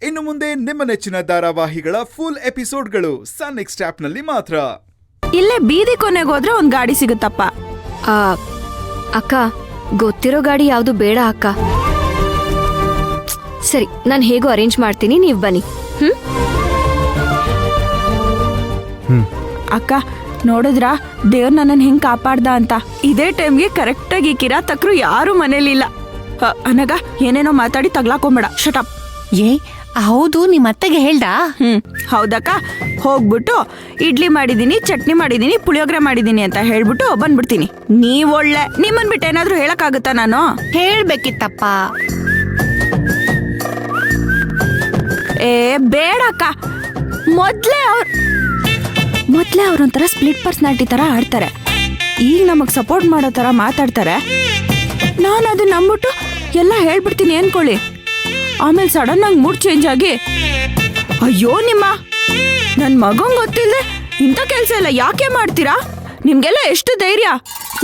ಇನ್ನು ಮುಂದೆ ನಿಮ್ಮ ನೆಚ್ಚಿನ ಧಾರಾವಾಹಿಗಳ ಫುಲ್ ಎಪಿಸೋಡ್ಗಳು ಸನ್ ನೆಕ್ಸ್ಟ್ ಆಪ್ನಲ್ಲಿ ಮಾತ್ರ. ಇಲ್ಲೇ ಬೀದಿ ಕೊನೆಗೆ ಹೋದ್ರೆ ಒಂದ್ ಗಾಡಿ ಸಿಗುತ್ತಪ್ಪ. ಅಕ್ಕ, ಗೊತ್ತಿರೋ ಗಾಡಿ ಯಾವ್ದು ಬೇಡ ಅಕ್ಕ. ಸರಿ, ನಾನು ಹೇಗೋ ಅರೇಂಜ್ ಮಾಡ್ತೀನಿ, ನೀವ್ ಬನ್ನಿ. ಅಕ್ಕ ನೋಡಿದ್ರ ದೇವ್ರ ನನ್ನನ್ ಹೆಂಗ್ ಕಾಪಾಡ್ದ ಅಂತ. ಇದೇ ಟೈಮ್ಗೆ ಕರೆಕ್ಟಾಗಿ ಕಿರಾತಕ್ರು ಯಾರು ಮನೇಲಿಲ್ಲ. ಅನಗ ಏನೇನೋ ಮಾತಾಡಿ ತಗ್ಲಾಕೊಂಬೇಡ, ಶಟಪ್. ಹೌದು, ನಿಮ್ಮ ಅತ್ತೆಗೆ ಹೇಳ್ದ? ಹೌದಕ್ಕ, ಹೋಗ್ಬಿಟ್ಟು ಇಡ್ಲಿ ಮಾಡಿದೀನಿ, ಚಟ್ನಿ ಮಾಡಿದೀನಿ, ಪುಳಿಯೋಗರೆ ಮಾಡಿದೀನಿ ಅಂತ ಹೇಳ್ಬಿಟ್ಟು ಬಂದ್ಬಿಡ್ತೀನಿ. ನೀವ್ ಒಳ್ಳೆ, ನಿಮ್ಮನ್ ಬಿಟ್ಟು ಏನಾದ್ರೂ ಹೇಳಕ್ಕಾಗತ್ತಾ ನಾನು? ಹೇಳ್ಬೇಕಿತ್ತಪ್ಪ. ಬೇಡಕ್ಕ, ಮೊದ್ಲೇ ಅವ್ರೊಂಥರ ಸ್ಪ್ಲಿಟ್ ಪರ್ಸನಾಲಿಟಿ ತರ ಆಡ್ತಾರೆ. ಈಗ ನಮಗ್ ಸಪೋರ್ಟ್ ಮಾಡೋ ತರ ಮಾತಾಡ್ತಾರೆ. ನಾನು ಅದು ನಂಬಿಟ್ಟು ಎಲ್ಲ ಹೇಳ್ಬಿಡ್ತೀನಿ ಅನ್ಕೊಳ್ಳಿ. ಆಮೇಲೆ ಸಡನ್ ಆಗಿ ಮೂಡ್ ಚೇಂಜ್ ಆಗಿ, ಅಯ್ಯೋ ನಿಮ್ಮ ನನ್ ಮಗಂಗ್ ಗೊತ್ತಿಲ್ಲದೆ ಇಂಥ ಕೆಲ್ಸ ಎಲ್ಲ ಯಾಕೆ ಮಾಡ್ತೀರಾ? ನಿಮ್ಗೆಲ್ಲ ಎಷ್ಟು ಧೈರ್ಯ?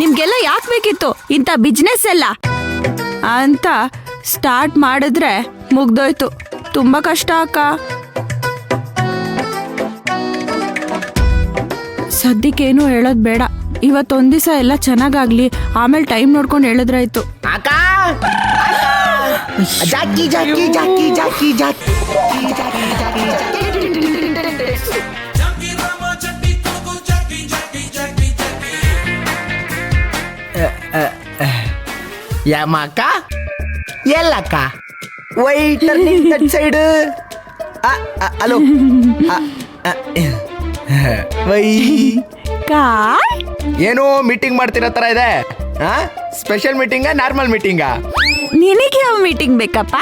ನಿಮ್ಗೆಲ್ಲ ಯಾಕೆ ಬೇಕಿತ್ತು ಇಂಥ ಬಿಸ್ನೆಸ್ ಎಲ್ಲ ಅಂತ ಸ್ಟಾರ್ಟ್ ಮಾಡಿದ್ರೆ ಮುಗ್ದೋಯ್ತು. ತುಂಬಾ ಕಷ್ಟ ಅಕ್ಕ. ಸದ್ಯಕ್ಕೇನು ಹೇಳೋದ್ ಬೇಡ. ಇವತ್ತೊಂದ್ ದಿವಸ ಎಲ್ಲ ಚೆನ್ನಾಗಾಗ್ಲಿ, ಆಮೇಲೆ ಟೈಮ್ ನೋಡ್ಕೊಂಡು ಹೇಳಿದ್ರಾಯ್ತು. ಯಾಮಕ್ಕ ಎಲ್ಲಕ್ಕ waiter that side. Hello why ಏನೋ ಮೀಟಿಂಗ್ ಮಾಡ್ತಿರೋ ತರ ಇದೆ. ಸ್ಪೆಷಲ್ ಮೀಟಿಂಗಾ ನಾರ್ಮಲ್ ಮೀಟಿಂಗಾ? ನಿನಗೆ ಯಾವ ಮೀಟಿಂಗ್ ಬೇಕಪ್ಪ?